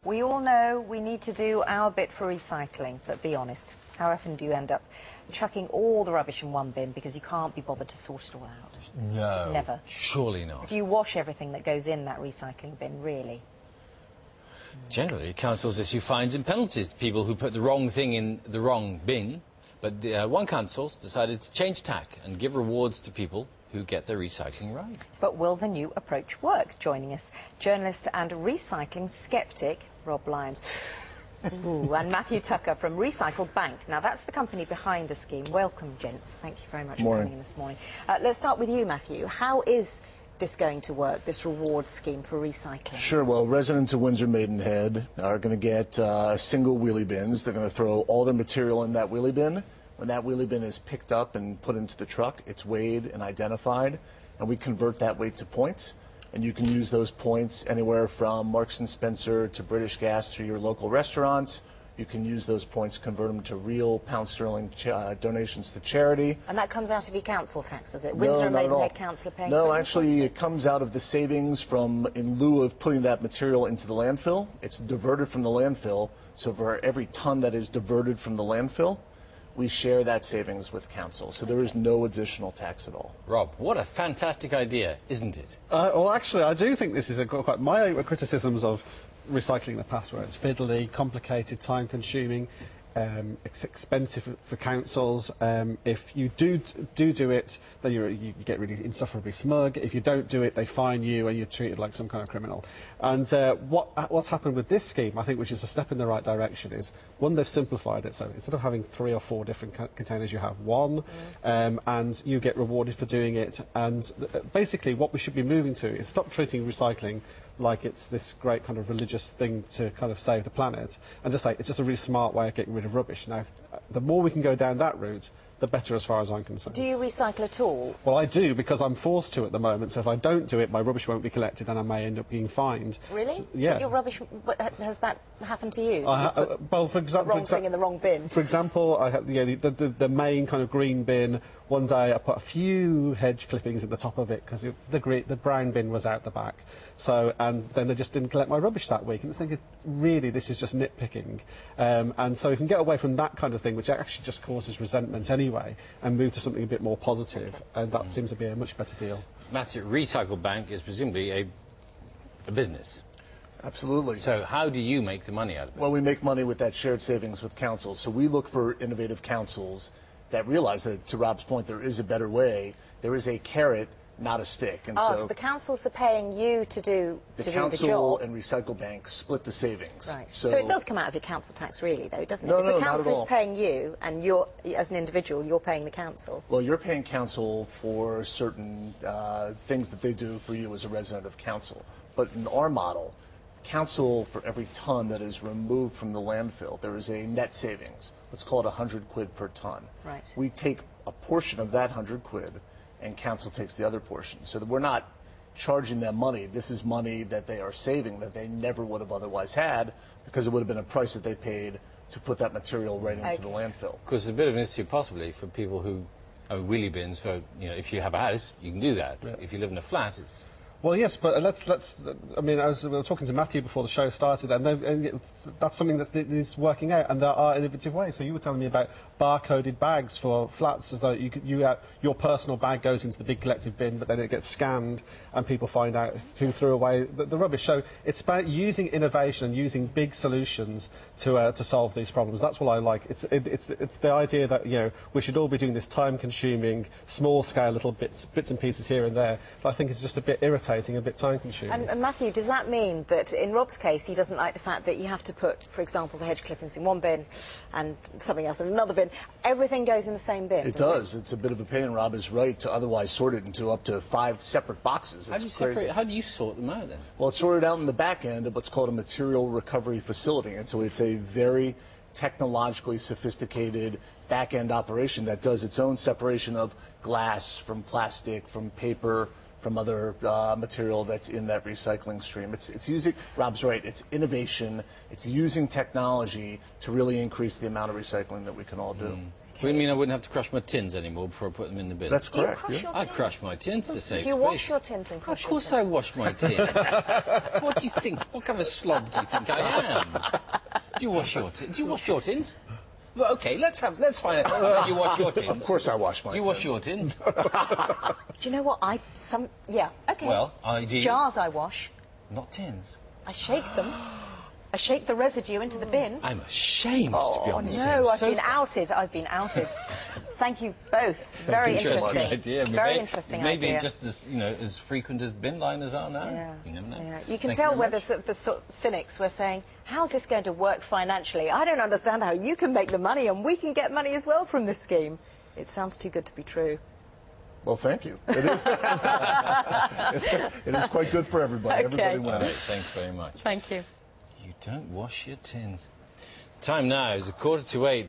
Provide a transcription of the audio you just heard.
We all know we need to do our bit for recycling, but be honest, how often do you end up chucking all the rubbish in one bin because you can't be bothered to sort it all out? No. Never. Surely not. Do you wash everything that goes in that recycling bin, really? Generally, councils issue fines and penalties to people who put the wrong thing in the wrong bin, but one council's decided to change tack and give rewards to people who get their recycling right. But will the new approach work? Joining us, journalist and recycling skeptic, Rob Lyons. Ooh, and Matthew Tucker from Recycle Bank. Now, that's the company behind the scheme. Welcome, gents. Thank you very much for coming in this morning. Let's start with you, Matthew. How is this going to work, this reward scheme for recycling? Sure. Well, residents of Windsor Maidenhead are going to get single wheelie bins. They're going to throw all their material in that wheelie bin. When that wheelie bin is picked up and put into the truck, it's weighed and identified, and we convert that weight to points. And you can use those points anywhere from Marks & Spencer to British Gas to your local restaurants. You can use those points, convert them to real pound sterling donations to charity. And that comes out of your council tax, does it? Windsor and Maidenhead Council are paying for it? No, actually, it comes out of the savings from, in lieu of putting that material into the landfill, it's diverted from the landfill. So for every ton that is diverted from the landfill, we share that savings with council, so there is no additional tax at all. Rob, what a fantastic idea, isn't it? Well, actually, I do think this is quite my criticisms of recycling in the past, where it's fiddly, complicated, time-consuming. It's expensive for councils. If you do it, then you get really insufferably smug. If you don't do it, they fine you and you're treated like some kind of criminal. And what's happened with this scheme, I think, which is a step in the right direction, is, one, they've simplified it. So instead of having 3 or 4 different containers, you have one, and you get rewarded for doing it. And basically, what we should be moving to is stop treating recycling like it's this great kind of religious thing to kind of save the planet, and just say it's just a really smart way of getting rid of rubbish. Now, the more we can go down that route, the better, as far as I'm concerned. Do you recycle at all? Well, I do, because I'm forced to at the moment, so if I don't do it, my rubbish won't be collected and I may end up being fined. Really? So, yeah. But your rubbish, has that happened to you? Well, for example... The wrong thing in the wrong bin? For example, I had the main kind of green bin. One day I put a few hedge clippings at the top of it because the brown bin was out the back. So, and then they just didn't collect my rubbish that week. And I was thinking, really, this is just nitpicking. And so we can get away from that kind of thing, which actually just causes resentment anyway, and move to something a bit more positive. And that seems to be a much better deal. Matthew, Recycle Bank is presumably a business. Absolutely. So how do you make the money out of it? Well, we make money with that shared savings with councils. So we look for innovative councils that realize that, to Rob's point, there is a better way. There is a carrot, not a stick. And so the councils are paying you to do the job. The council and Recycle Bank split the savings. Right. So it does come out of your council tax, really, though, doesn't it? No, because no, the council not at all. is paying you, and you're, as an individual, you're paying the council. Well, you're paying council for certain things that they do for you as a resident of council. But in our model, council, for every ton that is removed from the landfill, there is a net savings. Let's call it 100 quid per ton. Right. We take a portion of that 100 quid, and council takes the other portion. So that we're not charging them money. This is money that they are saving that they never would have otherwise had, because it would have been a price that they paid to put that material right into the landfill. Because it's a bit of an issue, possibly, for people who have wheelie bins. For, you know, if you have a house, you can do that. Yeah. If you live in a flat, it's... Well, yes, but let's. I mean, we were talking to Matthew before the show started, and that's something that is working out, and there are innovative ways. So you were telling me about barcoded bags for flats, so that your personal bag goes into the big collective bin, but then it gets scanned, and people find out who threw away the rubbish. So it's about using innovation and using big solutions to solve these problems. That's what I like. It's the idea that, you know, we should all be doing this time-consuming, small-scale little bits and pieces here and there. But I think it's just a bit irritating. A bit time-consuming. And Matthew, does that mean that in Rob's case he doesn't like the fact that you have to put, for example, the hedge clippings in one bin and something else in another bin? Everything goes in the same bin. It does. It's a bit of a pain, and Rob is right to otherwise sort it into up to 5 separate boxes. How do you sort them out then? Well, it's sorted out in the back end of what's called a material recovery facility, and so it's a very technologically sophisticated back-end operation that does its own separation of glass from plastic, from paper, from other material that's in that recycling stream. It's using, Rob's right, it's innovation, it's using technology to really increase the amount of recycling that we can all do. Okay. You mean I wouldn't have to crush my tins anymore before I put them in the bin? That's Do you correct. crush Yeah. your I tins? crush my tins to save Do you space. wash your tins and crush Of course I wash my tins. What do you think? What kind of a slob do you think I am? Do you wash your tins? Do you wash your tins? Well, OK, let's find out how you wash your tins. Of course I wash my Do you wash your tins? Do you know what? Yeah, OK. Well, I do. Jars I wash. Not tins. I shake them. I shake the residue into the bin. I'm ashamed, to be Oh, honest. no, I've So been outed. I've been outed. Thank you both. Very you so much. interesting. idea. Very interesting maybe idea. just as, as frequent as bin liners are now. Yeah. You never know. Yeah. You can Thank tell very where much. the sort of cynics were saying, how's this going to work financially? I don't understand how you can make the money and we can get money as well from this scheme. It sounds too good to be true. Well, thank you. It is, it is quite good for everybody. Okay. Everybody All right, wins. thanks very much. Thank you. You don't wash your tins. Time now is 7:45.